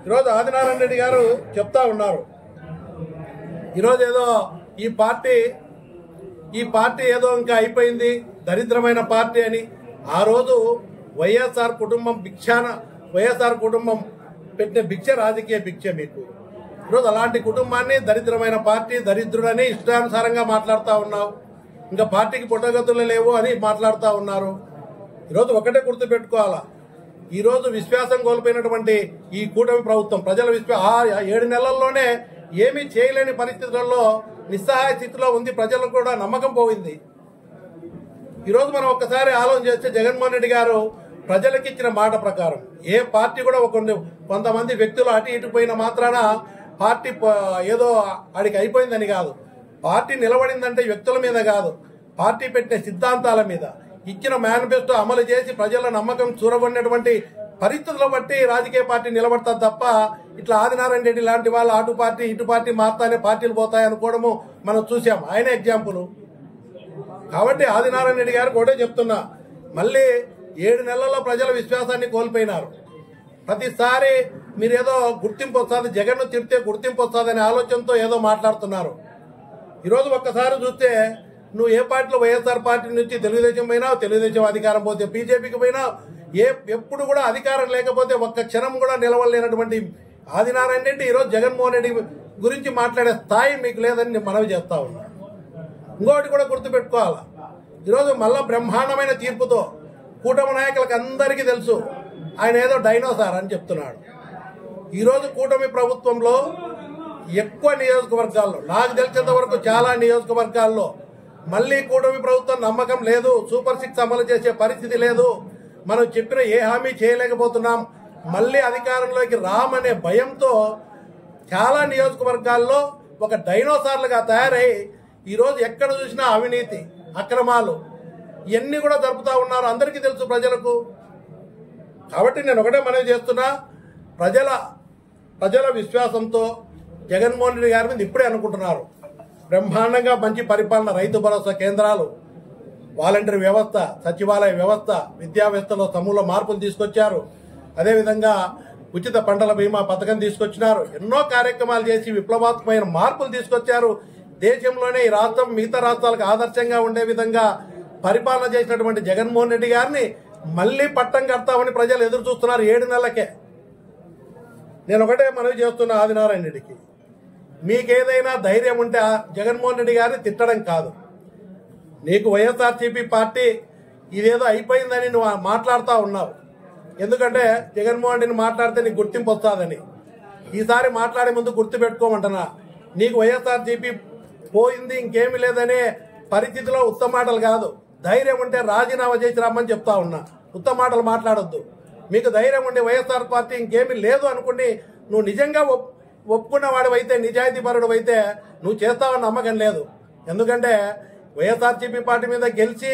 ఈరోజు ఆదినారాయణ రెడ్డి గారు చెప్తా ఉన్నారు, ఈరోజు ఏదో ఈ పార్టీ ఏదో ఇంకా అయిపోయింది, దరిద్రమైన పార్టీ అని. ఆ రోజు వైఎస్ఆర్ కుటుంబం పెట్టిన భిక్ష రాజకీయ భిక్ష మీకు. ఈరోజు అలాంటి కుటుంబాన్ని దరిద్రమైన పార్టీ, దరిద్రుడని ఇష్టానుసారంగా మాట్లాడుతూ ఉన్నావు. ఇంకా పార్టీకి పుట్టగతులు లేవు అని మాట్లాడుతూ ఉన్నారు. ఈరోజు ఒకటే గుర్తుపెట్టుకోవాలా, ఈరోజు విశ్వాసం కోల్పోయినటువంటి ఈ కూటమి ప్రభుత్వం ప్రజల 7 నెలల్లోనే ఏమీ చేయలేని పరిస్థితులలో నిస్సహాయ స్థితిలో ఉంది. ప్రజలకు కూడా నమ్మకం పోయింది. ఈరోజు మనం ఒక్కసారి ఆలోచన చేస్తే జగన్మోహన్ రెడ్డి గారు ప్రజలకు ఇచ్చిన మాట ప్రకారం ఏ పార్టీ కూడా కొంతమంది వ్యక్తులు అటు ఇటు పోయిన మాత్రాన పార్టీ ఏదో ఆడికి అయిపోయిందని కాదు. పార్టీ నిలబడిందంటే వ్యక్తుల మీద కాదు, పార్టీ పెట్టిన సిద్ధాంతాల మీద, ఇచ్చిన మేనిఫెస్టో అమలు చేసి ప్రజల నమ్మకం చూరగొన్నటువంటి పరిస్థితుల బట్టి రాజకీయ పార్టీ నిలబడతారు తప్ప ఇట్లా ఆదినారాయణ రెడ్డి లాంటి వాళ్ళు అటు పార్టీ ఇటు పార్టీ మారుతానే పార్టీలు పోతాయనుకోవడము మనం చూసాం. ఆయన ఎగ్జాంపుల్. కాబట్టి ఆదినారాయణ రెడ్డి గారికి ఒకటే చెప్తున్నా, మళ్ళీ 7 నెలల్లో ప్రజల విశ్వాసాన్ని కోల్పోయినారు. ప్రతిసారి మీరేదో గుర్తింపు వస్తుంది, జగన్ను తిడితే గుర్తింపు వస్తుందనే ఆలోచనతో ఏదో మాట్లాడుతున్నారు. ఈరోజు ఒక్కసారి చూస్తే నువ్వు ఏ పార్టీలో వైఎస్ఆర్ పార్టీ నుంచి తెలుగుదేశం పోయినావు, తెలుగుదేశం అధికారం పోతే బీజేపీకి పోయినావు. ఎప్పుడు కూడా అధికారం లేకపోతే ఒక్క క్షణం కూడా నిలవలేనటువంటి ఆదినారాయణ రెడ్డి ఈరోజు జగన్మోహన్ రెడ్డి గురించి మాట్లాడే స్థాయి మీకు లేదని నేను మనవి చేస్తా ఉన్నా. ఇంకోటి కూడా గుర్తుపెట్టుకోవాలా, ఈరోజు మళ్ళా బ్రహ్మాండమైన తీర్పుతో కూటమి నాయకులకు అందరికీ తెలుసు ఆయన ఏదో డైనోసార్ అని చెప్తున్నాడు. ఈరోజు కూటమి ప్రభుత్వంలో ఎక్కువ నియోజకవర్గాల్లో, నాకు తెలిసినంత వరకు చాలా నియోజకవర్గాల్లో మళ్ళీ కూటమి ప్రభుత్వం నమ్మకం లేదు, సూపర్ 6 అమలు చేసే పరిస్థితి లేదు, మనం చెప్పిన ఏ హామీ చేయలేకపోతున్నాం, మళ్ళీ అధికారంలోకి రామనే భయంతో చాలా నియోజకవర్గాల్లో ఒక డైనోసార్లుగా తయారై ఈరోజు ఎక్కడ చూసినా అవినీతి, అక్రమాలు ఇవన్నీ కూడా జరుపుతా ఉన్నారు. అందరికీ తెలుసు ప్రజలకు. కాబట్టి నేను ఒకటే మనవి చేస్తున్నా, ప్రజల విశ్వాసంతో జగన్మోహన్ రెడ్డి గారి మీద ఇప్పుడే అనుకుంటున్నారు. బ్రహ్మాండంగా మంచి పరిపాలన, రైతు భరోసా కేంద్రాలు, వాలంటీర్ వ్యవస్థ, సచివాలయ వ్యవస్థ, విద్యా వ్యవస్థలో సమూల మార్పులు తీసుకొచ్చారు. అదేవిధంగా ఉచిత పంటల బీమా పథకం తీసుకొచ్చినారు. ఎన్నో కార్యక్రమాలు చేసి విప్లవాత్మకమైన మార్పులు తీసుకొచ్చారు. దేశంలోనే ఈ రాష్ట్రం మిగతా రాష్ట్రాలకు ఆదర్శంగా ఉండే విధంగా పరిపాలన చేసినటువంటి జగన్మోహన్ రెడ్డి గారిని మళ్లీ పట్టం కడతామని ప్రజలు ఎదురు చూస్తున్నారు 7 నెలలకే. నేను ఒకటే మనవి చేస్తున్నా ఆదినారాయణ రెడ్డికి, మీకేదైనా ధైర్యం ఉంటే జగన్మోహన్ రెడ్డి గారిని తిట్టడం కాదు. నీకు వైఎస్ఆర్సీపీ పార్టీ ఇదేదో అయిపోయిందని నువ్వు మాట్లాడుతూ ఉన్నావు. ఎందుకంటే జగన్మోహన్ రెడ్డిని మాట్లాడితే నీకు గుర్తింపు వస్తుందని. ఈసారి మాట్లాడే ముందు గుర్తు పెట్టుకోమంటున్నా, నీకు వైఎస్ఆర్సీపీ పోయింది ఇంకేమీ లేదనే పరిస్థితిలో ఉత్తమ మాటలు కాదు, ధైర్యం ఉంటే రాజీనామా చేసి రమ్మని చెప్తా ఉన్నా. ఉత్తమ మాటలు మాట్లాడొద్దు. మీకు ధైర్యం ఉంటే వైఎస్ఆర్ పార్టీ ఇంకేమీ లేదు అనుకుని నువ్వు నిజంగా ఒప్పుకున్న వాడివైతే, నిజాయితీ పరుడు అయితే నువ్వు చేస్తావని నమ్మకం లేదు. ఎందుకంటే వైఎస్ఆర్సీపీ పార్టీ మీద గెలిచి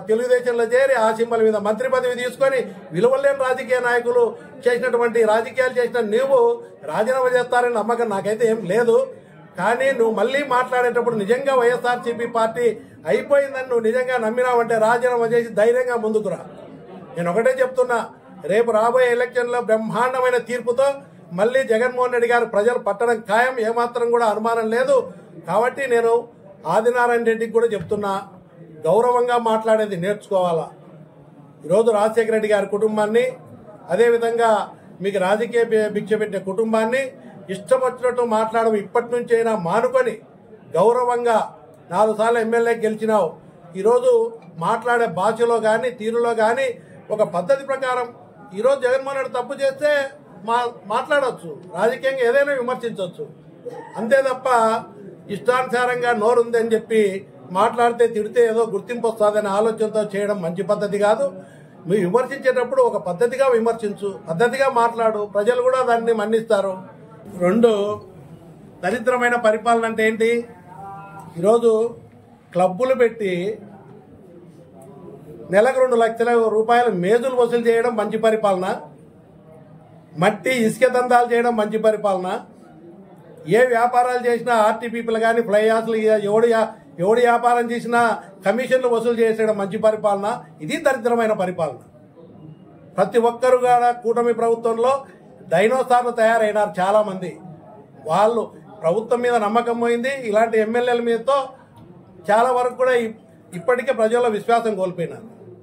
తెలుగుదేశంలో చేరి ఆ సింబల్ మీద మంత్రి పదవి తీసుకొని విలువలేని రాజకీయ నాయకులు చేసినటువంటి రాజకీయాలు చేసిన నువ్వు రాజీనామా చేస్తారని నమ్మకం నాకైతే ఏం లేదు. కానీ నువ్వు మళ్ళీ మాట్లాడేటప్పుడు నిజంగా వైఎస్ఆర్సీపీ పార్టీ అయిపోయిందని నువ్వు నిజంగా నమ్మినావంటే రాజీనామా చేసి ధైర్యంగా ముందుకురా. నేను ఒకటే చెప్తున్నా, రేపు రాబోయే ఎలక్షన్లో బ్రహ్మాండమైన తీర్పుతో మళ్ళీ జగన్మోహన్ రెడ్డి గారు ప్రజలు పట్టడం ఖాయం, ఏమాత్రం కూడా అనుమానం లేదు. కాబట్టి నేను ఆదినారాయణ రెడ్డికి కూడా చెప్తున్నా, గౌరవంగా మాట్లాడేది నేర్చుకోవాలా. ఈరోజు రాజశేఖర రెడ్డి గారి కుటుంబాన్ని, అదేవిధంగా మీకు రాజకీయ భిక్ష పెట్టే కుటుంబాన్ని ఇష్టం వచ్చినట్టు మాట్లాడడం ఇప్పటి నుంచి అయినా మానుకొని గౌరవంగా 4 సార్లు ఎమ్మెల్యే గెలిచినావు. ఈరోజు మాట్లాడే భాషలో కానీ తీరులో కానీ ఒక పద్ధతి ప్రకారం ఈరోజు జగన్మోహన్ రెడ్డి తప్పు చేస్తే మాట్లాడవచ్చు, రాజకీయంగా ఏదైనా విమర్శించవచ్చు. అంతే తప్ప ఇష్టానుసారంగా నోరుందని చెప్పి మాట్లాడితే తిడితే ఏదో గుర్తింపు వస్తుందనే ఆలోచనతో చేయడం మంచి పద్ధతి కాదు. మీరు విమర్శించేటప్పుడు ఒక పద్ధతిగా విమర్శించు, పద్ధతిగా మాట్లాడు, ప్రజలు కూడా దాన్ని మన్నిస్తారు. 2, దరిద్రమైన పరిపాలన అంటే ఏంటి? ఈరోజు క్లబ్బులు పెట్టి నెలకు 2 లక్షల రూపాయలు మేజులు వసూలు చేయడం మంచి పరిపాలన? మట్టి ఇసుక దందాలు చేయడం మంచి పరిపాలన? ఏ వ్యాపారాలు చేసినా ఆర్టీపీపీలు కానీ ఫ్లైయాస్లు ఎవడు వ్యాపారం చేసినా కమిషన్లు వసూలు చేసేయడం మంచి పరిపాలన? ఇది దరిద్రమైన పరిపాలన. ప్రతి ఒక్కరు కూడా కూటమి ప్రభుత్వంలో డైనోసార్లు తయారైనారు చాలా మంది. వాళ్ళు ప్రభుత్వం మీద నమ్మకం పోయింది. ఇలాంటి ఎమ్మెల్యేల మీదతో చాలా వరకు కూడా ఇప్పటికే ప్రజల్లో విశ్వాసం కోల్పోయినారు.